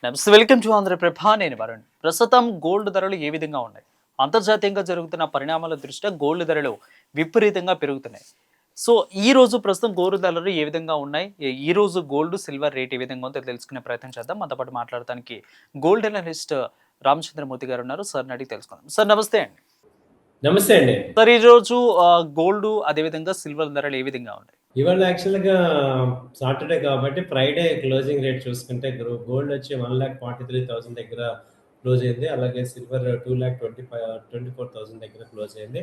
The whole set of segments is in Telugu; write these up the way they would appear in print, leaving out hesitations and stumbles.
నమస్తే, వెల్కమ్ టు ఆంధ్రప్రభ. నేను వరుణ్. ప్రస్తుతం గోల్డ్ ధరలు ఏ విధంగా ఉన్నాయి? అంతర్జాతీయంగా జరుగుతున్న పరిణామాల దృష్ట్యా గోల్డ్ ధరలు విపరీతంగా పెరుగుతున్నాయి. సో ఈ రోజు ప్రస్తుతం గోల్డ్ ధరలు ఏ విధంగా ఉన్నాయి? ఈ రోజు గోల్డ్, సిల్వర్ రేట్ ఏ విధంగా ఉందో తెలుసుకునే ప్రయత్నం చేద్దాం. మనతో పాటు మాట్లాడడానికి గోల్డ్ అనలిస్ట్ రామచంద్రమూర్తి గారు ఉన్నారు. సార్ని అడిగి తెలుసుకుందాం. సార్ నమస్తే అండి. నమస్తే అండి. సార్ ఈ రోజు గోల్డ్ అదేవిధంగా సిల్వర్ ధరలు ఏ విధంగా ఉన్నాయి? ఇవాళ యాక్చువల్‌గా సాటర్‌డే కాబట్టి ఫ్రైడే క్లోజింగ్ రేట్ చూసుకుంటే గోల్డ్ వచ్చి 1,43,000 దగ్గర క్లోజ్ అయింది. అలాగే సిల్వర్ 2,24,000 దగ్గర క్లోజ్ అయింది.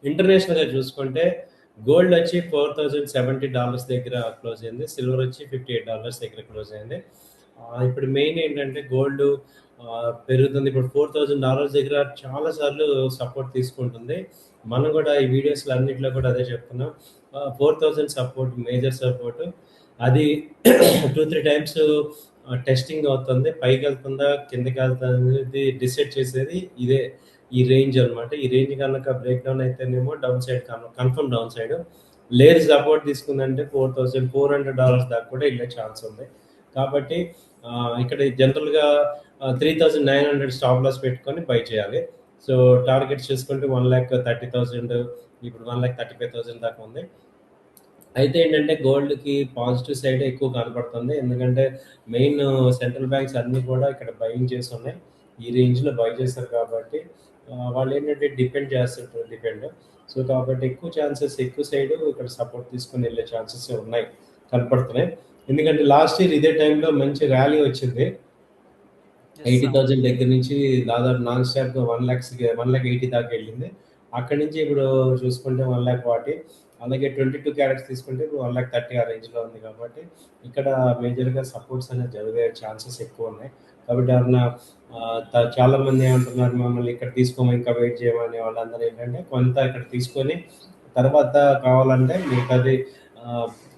ఇంటర్నేషనల్‌గా చూసుకుంటే గోల్డ్ వచ్చి $4,070 దగ్గర క్లోజ్ అయింది. సిల్వర్ వచ్చి $58 దగ్గర క్లోజ్ అయింది. ఇప్పుడు మెయిన్ ఏంటంటే గోల్డ్ పెరుగుతుంది. ఇప్పుడు $4,000 దగ్గర చాలా సార్లు సపోర్ట్ తీసుకుంటుంది. మనం కూడా ఈ వీడియోస్‌లో అన్నిట్లో కూడా అదే చెప్తున్నాం. 4,000 సపోర్ట్, మేజర్ సపోర్ట్. అది 2-3 టైమ్స్ టెస్టింగ్ అవుతుంది. పైకెళ్తుందా, కిందకెళ్తుందా అనేది డిసైడ్ చేసేది ఇదే. ఈ రేంజ్ అనమాట. ఈ రేంజ్ కనుక బ్రేక్ డౌన్ అయితేనేమో down side confirm down side. లేదు సపోర్ట్ తీసుకుందంటే $4,400 దాకా కూడా వెళ్ళే ఛాన్స్ ఉంది. కాబట్టి ఇక్కడ జనరల్‌గా 3,900 స్టాప్ లాస్ పెట్టుకొని బై చేయాలి. సో టార్గెట్స్ చూసుకుంటే 1,30,000, ఇప్పుడు 1,35,000 దాకా ఉంది. అయితే ఏంటంటే గోల్డ్‌కి పాజిటివ్ సైడే ఎక్కువ కనపడుతుంది. ఎందుకంటే మెయిన్ సెంట్రల్ బ్యాంక్స్ అన్నీ కూడా ఇక్కడ బయింగ్ చేసి ఉన్నాయి. ఈ రేంజ్‌లో బై చేశారు కాబట్టి వాళ్ళేంటంటే డిపెండ్. సో కాబట్టి ఎక్కువ ఛాన్సెస్ ఎక్కువ సైడ్ ఇక్కడ సపోర్ట్ తీసుకొని వెళ్ళే ఛాన్సెస్ ఉన్నాయి, కనపడుతున్నాయి. ఎందుకంటే లాస్ట్ ఇయర్ ఇదే టైంలో మంచి ర్యాలీ వచ్చింది. 80,000 దగ్గర నుంచి దాదాపు నాన్ స్టాప్‌గా 1,80,000 దాకా వెళ్ళింది. అక్కడి నుంచి ఇప్పుడు చూసుకుంటే 1,40,000, అలాగే 22 క్యారెట్స్ తీసుకుంటే ఇప్పుడు 1,30,000 ఆ రేంజ్‌లో ఉంది. కాబట్టి ఇక్కడ మేజర్‌గా సపోర్ట్స్ అనేది జరిగే ఛాన్సెస్ ఎక్కువ ఉన్నాయి. కాబట్టి ఎవరన్నా చాలా మంది ఏమంటున్నారు, మమ్మల్ని ఇక్కడ తీసుకోమని ఇంకా వెయిట్ చేయమని. వాళ్ళందరూ ఏంటంటే కొంత ఇక్కడ తీసుకొని తర్వాత కావాలంటే మిగతాది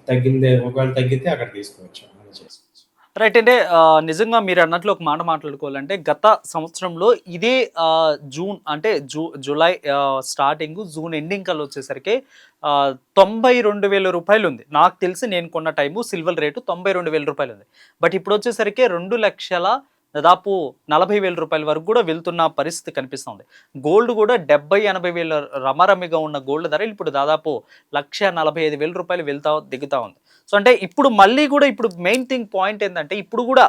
తగ్గిందే, ఒకవేళ తగ్గితే అక్కడ తీసుకోవచ్చు. అలా చేసుకోవచ్చు. రైట్. అంటే నిజంగా మీరు అన్నట్లు ఒక మాట మాట్లాడుకోవాలంటే గత సంవత్సరంలో ఇదే జూన్ అంటే జూలై స్టార్టింగ్, జూన్ ఎండింగ్ కల్లా వచ్చేసరికి 92,000 ఉంది. నాకు తెలిసి నేను కొన్న టైము సిల్వర్ రేటు 92,000 ఉంది. బట్ ఇప్పుడు వచ్చేసరికి 2,00,000 దాదాపు 40,000 వరకు కూడా వెళ్తున్న పరిస్థితి కనిపిస్తుంది. గోల్డ్ కూడా 70,000-80,000 రమారమిగా ఉన్న గోల్డ్ ధర ఇప్పుడు దాదాపు 1,45,000 దిగుతా ఉంది. సో అంటే ఇప్పుడు మళ్ళీ కూడా ఇప్పుడు మెయిన్ థింగ్ పాయింట్ ఏంటంటే ఇప్పుడు కూడా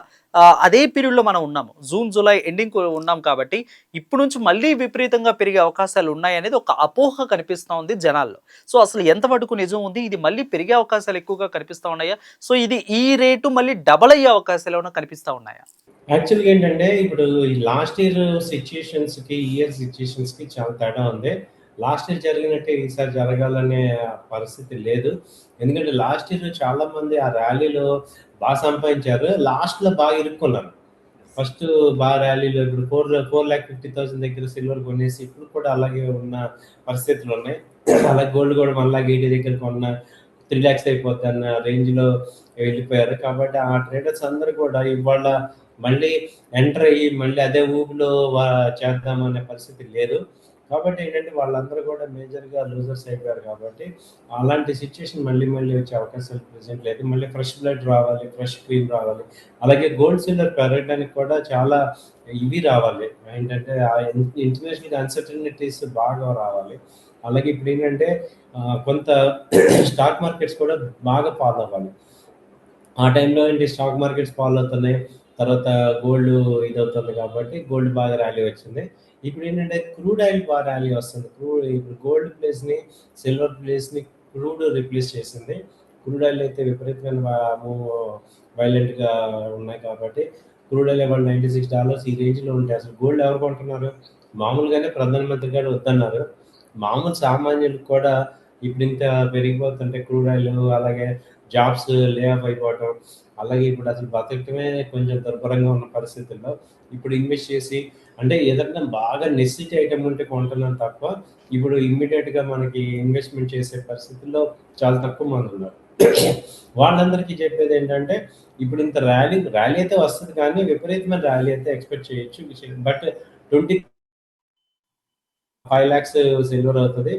అదే పీరియడ్లో మనం ఉన్నాము. జూన్, జూలై ఎండింగ్ ఉన్నాం కాబట్టి ఇప్పుడు నుంచి మళ్ళీ విపరీతంగా పెరిగే అవకాశాలు ఉన్నాయి అనేది ఒక అపోహ కనిపిస్తూ ఉంది జనాల్లో. సో అసలు ఎంత మటుకు నిజం ఉంది? ఇది మళ్ళీ పెరిగే అవకాశాలు ఎక్కువగా కనిపిస్తూ ఉన్నాయా? సో ఇది ఈ రేటు మళ్ళీ డబల్ అయ్యే అవకాశాలు ఏమైనా కనిపిస్తూ ఉన్నాయా? యాక్చువల్‌గా ఏంటంటే ఇప్పుడు ఈ లాస్ట్ ఇయర్ సిట్యుయేషన్స్‌కి, ఈ ఇయర్ సిట్యుయేషన్స్‌కి చాలా తేడా ఉంది. లాస్ట్ ఇయర్ జరిగినట్టే ఈసారి జరగాలనే పరిస్థితి లేదు. ఎందుకంటే లాస్ట్ ఇయర్ చాలామంది ఆ ర్యాలీలో సంపాదించారు. లాస్ట్‌లో బాగా ఇరుక్కున్నారు. ఫస్ట్ ర్యాలీలో ఇప్పుడు 4,50,000 దగ్గర సిల్వర్ కొనేసి ఇప్పుడు కూడా అలాగే ఉన్న పరిస్థితులున్నాయి. అలాగే గోల్డ్ కూడా 1,80,000 దగ్గర కొన్న 3,00,000 అయిపోద్ది అన్న రేంజ్‌లో వెళ్ళిపోయారు. కాబట్టి ఆ ట్రేడర్స్ అందరూ కూడా ఇవాళ మళ్ళీ ఎంటర్ అయ్యి మళ్ళీ అదే ఊపులో చేద్దామనే పరిస్థితి లేదు. కాబట్టి ఏంటంటే వాళ్ళందరూ కూడా మేజర్‌గా లూజర్స్ అయిపోయారు కాబట్టి అలాంటి సిట్యుయేషన్ మళ్ళీ మళ్ళీ వచ్చే అవకాశాలు ప్రెజెంట్ లేదు. మళ్ళీ ఫ్రెష్ బ్లడ్ రావాలి, ఫ్రెష్ క్రీమ్ రావాలి. అలాగే గోల్డ్, సిల్వర్ పెరగడానికి కూడా చాలా ఇవి రావాలి. ఏంటంటే ఇంటర్నేషనల్ అన్సర్టనిటీస్ బాగా రావాలి. అలాగే ఇప్పుడేంటంటే కొంత స్టాక్ మార్కెట్స్ కూడా బాగా ఫాలో అవ్వాలి. ఆ టైంలో ఏంటి స్టాక్ మార్కెట్స్ ఫాలో అవుతున్నాయి. తర్వాత గోల్డ్ ఇదవుతుంది కాబట్టి గోల్డ్ బాగా ర్యాలీ వచ్చింది. ఇప్పుడేంటంటే క్రూడ్ ఆయిల్ బాగా ర్యాలీ వస్తుంది. ఇప్పుడు గోల్డ్ ప్లేస్‌ని, సిల్వర్ ప్లేస్‌ని క్రూడ్ రిప్లేస్ చేసింది. క్రూడ్ ఆయిల్ అయితే విపరీతమైన వైలెంట్‌గా ఉన్నాయి కాబట్టి క్రూడ్ ఆయిల్ ఇవాళ $96 ఈ రేంజ్‌లో ఉంటే అసలు గోల్డ్ ఎవరు కొంటున్నారు? మామూలుగానే ప్రధానమంత్రి గారు వద్దన్నారు. మామూలు సామాన్యులకు కూడా ఇప్పుడింత పెరిగిపోతుంటే క్రూడ్ ఆయిల్, అలాగే జాబ్స్ లే ఆఫ్ అయిపోవటం, అలాగే ఇప్పుడు అసలు బతకటమే కొంచెం దుర్భరంగా ఉన్న పరిస్థితుల్లో ఇప్పుడు ఇన్వెస్ట్ చేసి అంటే ఏదన్నా బాగా నెసెసిటీ ఐటమ్ ఉంటే కొంటున్నాం తప్ప ఇప్పుడు ఇమ్మీడియట్‌గా మనకి ఇన్వెస్ట్‌మెంట్ చేసే పరిస్థితుల్లో చాలా తక్కువ మంది ఉన్నారు. వాళ్ళందరికీ చెప్పేదేంటంటే ఇప్పుడు ఇంత ర్యాలీ అయితే వస్తది కానీ విపరీతమైన ర్యాలీ అయితే ఎక్స్‌పెక్ట్ చేయొచ్చు. బట్ 5,00,000 సిల్వర్ అవుతది.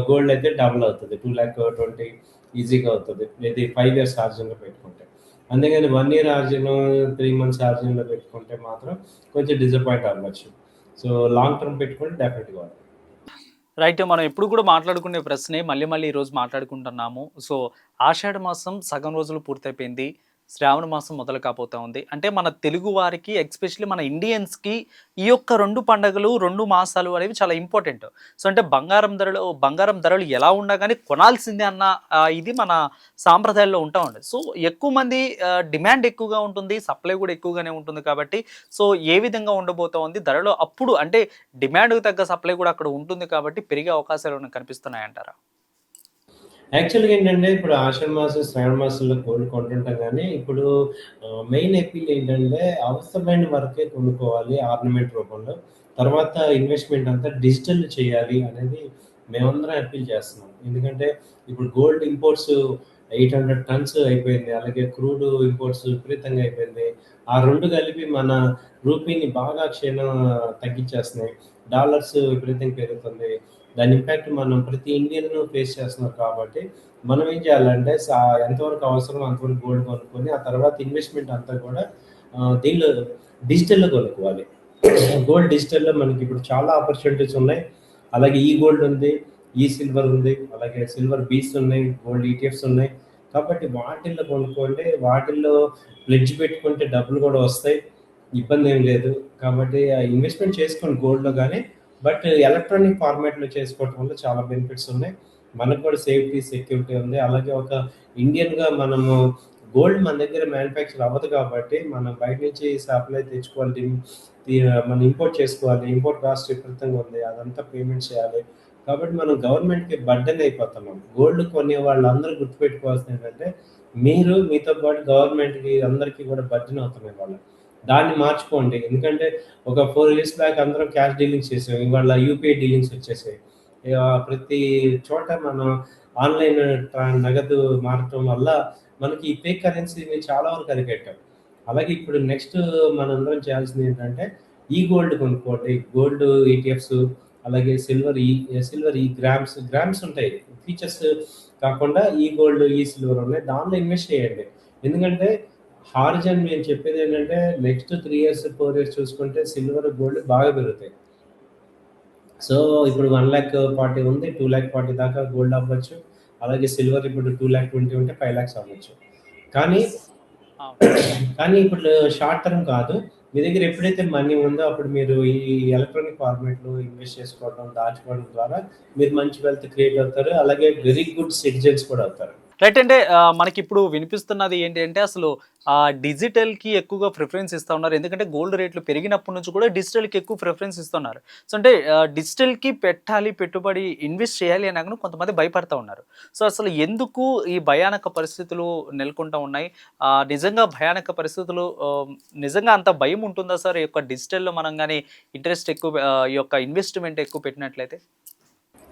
గోల్డ్ అయితే డబుల్ అవుతది. 2,20,000 ఈజీగా అవుతది. ఇది 5 ఇయర్స్ ఛార్జింగ్‌లో పెట్టుకుంటే. అంతేగాని 1 ఇయర్ ఆర్జిన్, 3 మంత్స్ ఆర్జిన్‌లో పెట్టుకుంటే మాత్రం కొంచెం డిసప్పాయింట్ అవ్వచ్చు. సో, లాంగ్ టర్మ్ పెట్టుకుంటే డెఫినిట్‌గా వాడొచ్చు. రైట్. మనం ఎప్పుడు కూడా మాట్లాడుకునే ప్రశ్నే మళ్ళీ మళ్ళీ ఈరోజు మాట్లాడుకుంటున్నాము. సో, ఆషాఢ మాసం సగం రోజులు పూర్తయిపోయింది. శ్రావణ మాసం మొదలు కాబోతా ఉంది. అంటే మన తెలుగు వారికి ఎస్పెషల్లీ మన ఇండియన్స్‌కి ఈ యొక్క 2 పండుగలు, 2 మాసాలు అనేవి చాలా ఇంపార్టెంట్. సో, అంటే బంగారం ధరలు ఎలా ఉన్నా గాని కొనాల్సిందే అన్న ఇది మన సాంప్రదాయాల్లో ఉంటా ఉంటది. సో, ఎక్కువ మంది డిమాండ్ ఎక్కువగా ఉంటుంది. సప్లై కూడా ఎక్కువగానే ఉంటుంది కాబట్టి సో, ఏ విధంగా ఉండబోతా ఉంది ధరలు అప్పుడు అంటే డిమాండ్‌కి తగ్గ సప్లై కూడా అక్కడ ఉంటుంది కాబట్టి పెరిగే అవకాశాలేమైనా కనిపిస్తున్నాయంటారా? యాక్చువల్‌గా ఏంటంటే, ఇప్పుడు ఆషాఢ మాసం, శ్రావణ మాసంలో గోల్డ్ కొంటుంటాం గానీ, ఇప్పుడు మెయిన్ అపీల్ ఏంటంటే, అవసరమైన వరకే కొనుక్కోవాలి ఆర్నమెంట్ రూపంలో. తర్వాత ఇన్వెస్ట్‌మెంట్ అంతా డిజిటల్ చేయాలి అనేది మేమందరం అపీల్ చేస్తున్నాం. ఎందుకంటే, ఇప్పుడు గోల్డ్ ఇంపోర్ట్స్ 800 టన్స్ అయిపోయింది. అలాగే క్రూడ్ ఇంపోర్ట్స్ విపరీతంగా అయిపోయింది. ఆ 2 కలిపి మన రూపీని బాగా తగ్గిచ్చేస్తున్నాయి. డాలర్స్ విపరీతంగా పెరుగుతుంది. దాని ఇంపాక్ట్ మనం ప్రతి ఇండియన్ ఫేస్ చేస్తున్నారు కాబట్టి, మనం ఏం చేయాలంటే ఎంతవరకు అవసరమో అంతవరకు గోల్డ్ కొనుక్కొని, ఆ తర్వాత ఇన్వెస్ట్‌మెంట్ అంతా కూడా దీనిలో డిజిటల్‌లో కొనుక్కోవాలి. గోల్డ్ డిజిటల్‌లో మనకిప్పుడు చాలా ఆపర్చునిటీస్ ఉన్నాయి. అలాగే ఈ గోల్డ్ ఉంది, ఈ సిల్వర్ ఉంది, అలాగే సిల్వర్ బీస్ ఉన్నాయి, గోల్డ్ ఈటీఎఫ్స్ ఉన్నాయి. కాబట్టి వాటిల్లో కొనుక్కోండి. వాటిల్లో ప్లెడ్జ్ పెట్టుకుంటే డబ్బులు కూడా వస్తాయి. ఇబ్బందేం లేదు. కాబట్టి ఇన్వెస్ట్‌మెంట్ చేసుకోండి గోల్డ్‌లో గానీ, బట్ ఎలక్ట్రానిక్ ఫార్మాట్‌లో చేసుకోవటం వల్ల చాలా బెనిఫిట్స్ ఉన్నాయి. మనకు కూడా సేఫ్టీ, సెక్యూరిటీ ఉంది. అలాగే ఒక ఇండియన్‌గా మనము గోల్డ్ మన దగ్గర మ్యానుఫ్యాక్చర్ అవ్వదు కాబట్టి, మనం బయట నుంచి సప్లై తెచ్చుకోవాలి. మనం ఇంపోర్ట్ చేసుకోవాలి. ఇంపోర్ట్ కాస్ట్ విపరీతంగా ఉంది. అదంతా పేమెంట్ చేయాలి. కాబట్టి మనం గవర్నమెంట్‌కి బర్డెన్ అయిపోతున్నాం. గోల్డ్ కొనే వాళ్ళందరూ గుర్తుపెట్టుకోవాల్సిందేంటంటే, మీరు మీతో పాటు గవర్నమెంట్‌కి అందరికీ కూడా బర్డెన్ అవుతున్నాం ఇవాళ. దాన్ని మార్చుకోండి. ఎందుకంటే ఒక 4 ఇయర్స్ బ్యాక్ అందరం క్యాష్ డీలింగ్స్ చేసాం. ఇవాళ యూపీఐ డీలింగ్స్ వచ్చేసాయి. ప్రతి చోట మనం ఆన్‌లైన్ నగదు మారటం వల్ల మనకి ఈ ఫేక్ కరెన్సీని చాలా వరకు అరికట్టాం. అలాగే ఇప్పుడు నెక్స్ట్ మనందరం చేయాల్సిందేంటంటే, ఈ గోల్డ్ కొనుక్కోండి. గోల్డ్ ఈటీఎఫ్స్ అలాగే సిల్వర్ గ్రామ్స్ ఉంటాయి. ఫీచర్స్ కాకుండా ఈ గోల్డ్, ఈ సిల్వర్ ఉన్నాయి. దానిలో ఇన్వెస్ట్ చేయండి. ఎందుకంటే హారిజన్ నేను చెప్పేదేంటంటే నెక్స్ట్ 3 ఇయర్స్, 4 ఇయర్స్ చూసుకుంటే సిల్వర్, గోల్డ్ బాగా పెరుగుతాయి. సో, ఇప్పుడు 1,40,40 ఉంది. 2,40,40 దాకా గోల్డ్ అవ్వచ్చు. అలాగే సిల్వర్ ఇప్పుడు 2,20,20 ఉంటే 5,00,000 అవ్వచ్చు. కానీ, అవును. కానీ ఇప్పుడు షార్ట్ టర్మ్ కాదు. మీ దగ్గర ఎప్పుడైతే మనీ ఉందో అప్పుడు మీరు ఈ ఎలక్ట్రానిక్ ఫార్మాట్‌లో ఇన్వెస్ట్ చేసుకోవడం, దాచుకోవడం ద్వారా మీరు మంచి వెల్త్ క్రియేట్ అవుతారు. అలాగే వెరీ గుడ్ సిటిజన్స్ కూడా అవుతారు. రైట్. అంటే మనకిప్పుడు వినిపిస్తున్నది ఏంటి అంటే అసలు డిజిటల్‌కి ఎక్కువగా ప్రిఫరెన్స్ ఇస్తా ఉన్నారు. ఎందుకంటే గోల్డ్ రేట్లు పెరిగినప్పటి నుంచి కూడా డిజిటల్‌కి ఎక్కువ ప్రిఫరెన్స్ ఇస్తున్నారు. సో, అంటే డిజిటల్‌కి పెట్టాలి, పెట్టుబడి ఇన్వెస్ట్ చేయాలి అనగానే కొంతమంది భయపడతా ఉన్నారు. సో, అసలు ఎందుకు ఈ భయానక పరిస్థితులు నెలకొంటా ఉన్నాయి? నిజంగా భయానక పరిస్థితులు నిజంగా అంత భయం ఉంటుందా సార్? ఈ యొక్క డిజిటల్‌లో మనం గాని ఇంట్రెస్ట్ ఎక్కువ ఈ యొక్క ఇన్వెస్ట్‌మెంట్ ఎక్కువ పెట్టినట్లయితే?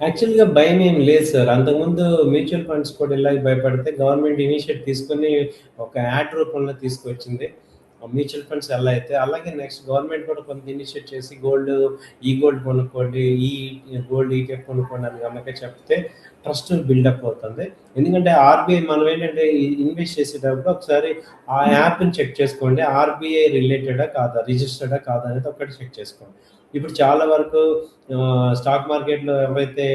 యాక్చువల్‌గా భయమేం లేదు సార్. అంతకుముందు మ్యూచువల్ ఫండ్స్ కూడా ఇలాగే భయపడితే గవర్నమెంట్ ఇనిషియేట్ తీసుకొని ఒక యాడ్ రూపంలో తీసుకొచ్చింది. మ్యూచువల్ ఫండ్స్ ఎలా అయితే, అలాగే నెక్స్ట్ గవర్నమెంట్ కూడా కొంత ఇనిషియేట్ చేసి ఈ గోల్డ్ కొనుక్కోండి, గోల్డ్ ఈటీఎఫ్ కొనుక్కోండి అని గనక చెప్తే ట్రస్ట్ బిల్డప్ అవుతుంది. ఎందుకంటే ఆర్‌బీఐ మనం ఏంటంటే ఇన్వెస్ట్ చేసేటప్పుడు ఒకసారి ఆ యాప్‌ని చెక్ చేసుకోండి. ఆర్‌బీఐ రిలేటెడా కాదా? రిజిస్టర్డా కాదా? అనేది ఒకటి చెక్ చేసుకోండి. ఇప్పుడు చాలా వరకు స్టాక్ మార్కెట్‌లో ఎవరైతే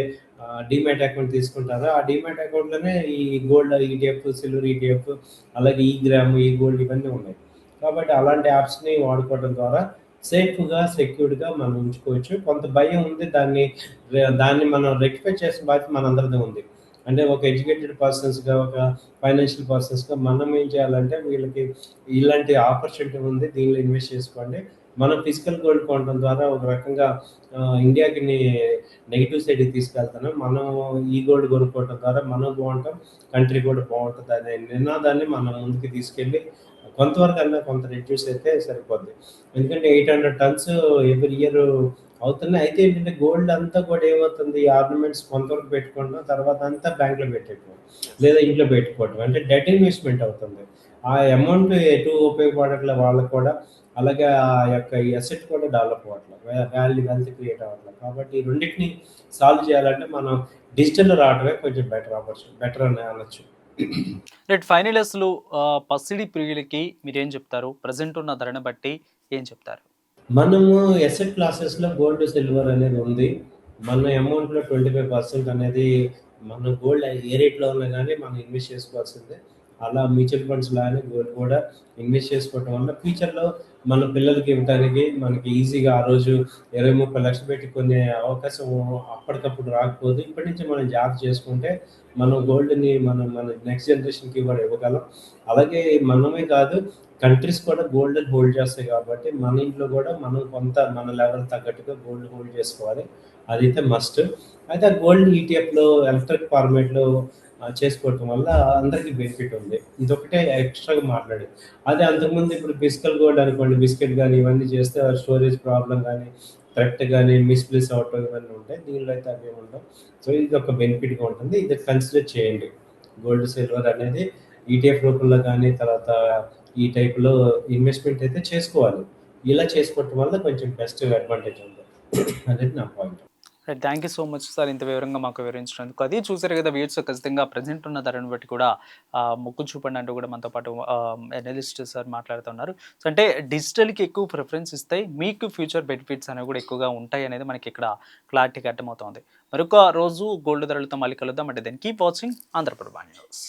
డీమ్యాట్ అకౌంట్ తీసుకుంటారో, ఆ డీమ్యాట్ అకౌంట్‌లోనే ఈ గోల్డ్ ఈటీఎఫ్, సిల్వర్ ఈటీఎఫ్, అలాగే ఈ గ్రామ్, ఈ గోల్డ్ ఇవన్నీ ఉన్నాయి. కాబట్టి అలాంటి యాప్స్‌ని వాడుకోవడం ద్వారా సేఫ్‌గా, సెక్యూర్డ్‌గా మనం ఉంచుకోవచ్చు. కొంత భయం ఉంది. దాన్ని మనం రెక్టిఫై చేసిన బాధ్యత మనందరిది ఉంది. అంటే ఒక ఎడ్యుకేటెడ్ పర్సన్స్‌గా, ఒక ఫైనాన్షియల్ పర్సన్స్‌గా మనం ఏం చేయాలంటే వీళ్ళకి ఇలాంటి ఆపర్చునిటీ ఉంది. దీనిలో ఇన్వెస్ట్ చేసుకోండి. మనం ఫిజికల్ గోల్డ్ కొనడం ద్వారా ఒక రకంగా ఇండియాకి నెగెటివ్ సైడ్‌కి తీసుకెళ్తున్నాం. మనం ఈ గోల్డ్ కొనుక్కోవడం ద్వారా మనం బావుంటాం, కంట్రీ కూడా బావుంటదనే నినాదాన్ని మనం ముందుకు తీసుకెళ్ళి కొంతవరకన్నా కొంత రెడ్యూస్ అయితే సరిపోద్ది. ఎందుకంటే 800 టన్స్ ఎవ్రీ ఇయర్ అవుతున్నాయి. అయితే ఏంటంటే గోల్డ్ అంతా కూడా ఏమవుతుంది ఆర్నమెంట్స్ కొంతవరకు పెట్టుకుంటున్నాం. తర్వాత అంతా బ్యాంక్‌లో పెట్టేయటం. లేదా ఇంట్లో పెట్టుకోవటం. అంటే డెట్ ఇన్వెస్ట్‌మెంట్ అవుతుంది. ఆ అమౌంట్ ఎటు ఉపయోగపడట్లే వాళ్ళకి కూడా. అలాగే ఆ యొక్క అసెట్ కూడా డెవలప్ అవ్వట్ల. వెల్త్ క్రియేట్ అవ్వట్ల. కాబట్టి ఈ రెండిటిని సాల్వ్ చేయాలంటే మనం డిజిటల్‌లో రావడమే కొంచెం బెటర్ అని అనొచ్చు. రేట్ ఫైనల్ అసలు పసిడి ప్రియులకి మీరేం చెప్తారు? ప్రెజెంట్ ఉన్న ధరను బట్టి ఏం చెప్తారు? మనము ఎసెట్ క్లాసెస్‌లో గోల్డ్, సిల్వర్ అనేది ఉంది. మన అమౌంట్‌లో 25% అనేది మన గోల్డ్ ఏ రేట్‌లో ఉన్నా గానీ మనం ఇన్వెస్ట్ చేసుకోవాల్సిందే. అలా మ్యూచువల్ ఫండ్స్ లాగానే గోల్డ్ కూడా ఇన్వెస్ట్ చేసుకోవటం వల్ల ఫ్యూచర్‌లో మన పిల్లలకి ఇవ్వటానికి మనకి ఈజీగా ఆ రోజు 20, 30 లక్షలు పెట్టి కొనే అవకాశం అప్పటికప్పుడు రాకపోదు. ఇప్పటి నుంచి మనం జాగ్రత్త చేసుకుంటే మనం గోల్డ్‌ని మనం మన నెక్స్ట్ జనరేషన్‌కి కూడా ఇవ్వగలం. అలాగే మనమే కాదు, కంట్రీస్ కూడా గోల్డ్‌ని హోల్డ్ చేస్తాయి కాబట్టి, మన ఇంట్లో గూడా మనం కొంత మన లెవెల్ తగ్గట్టుగా గోల్డ్ హోల్డ్ చేసుకోవాలి. అదైతే మస్ట్. అయితే ఆ గోల్డ్‌ని ఈటీఎఫ్‌లో ఎలక్ట్రిక్ ఫార్మాట్‌లో చేసుకోవటం వల్ల అందరికీ బెనిఫిట్ ఉంది. ఇదొకటే ఎక్స్‌ట్రాగా మాట్లాడేది. అదే అంతకుముందు ఇప్పుడు ఫిజికల్ గోల్డ్ అనుకోండి, బిస్కెట్ గాని ఇవన్నీ చేస్తే స్టోరేజ్ ప్రాబ్లమ్ గాని, థ్రెఫ్ట్ గాని, మిస్‌ప్లేస్ అవ్వటం ఇవన్నీ ఉంటాయి. దీనిలో అయితే అవేమి ఉండవు. సో, ఇదొక బెనిఫిట్‌గా ఉంటుంది. ఇది కన్సిడర్ చేయండి. గోల్డ్, సిల్వర్ అనేది ఈటీఎఫ్ రూపంలో గాని, తర్వాత ఈ టైప్‌లో ఇన్వెస్ట్‌మెంట్ అయితే చేసుకోవాలి. ఇలా చేసుకోవటం వల్ల కొంచెం బెస్ట్ అడ్వాంటేజ్ ఉంది. అనేది నా point. Right. Thank you so much sir ఇంత వివరంగా మాకు వివరించినందుకు. అది చూసారు కదా వ్యూస్ ఖచ్చితంగా ప్రెజెంట్ ఉన్న ధరను బట్టి కూడా మొగ్గు చూపండి అంటూ కూడా మనతో పాటు అనలిస్ట్ సార్ మాట్లాడుతున్నారు. సో, అంటే డిజిటల్‌కి ఎక్కువ ప్రిఫరెన్స్ ఇస్తాయి. మీకు ఫ్యూచర్ బెనిఫిట్స్ అనేవి కూడా ఎక్కువగా ఉంటాయి అనేది మనకి ఇక్కడ క్లారిటీగా అర్థమవుతోంది. మరొక రోజు గోల్డ్ ధరలతో మళ్ళీ కలుద్దాం. అంటే then keep watching Andhra Prabha news.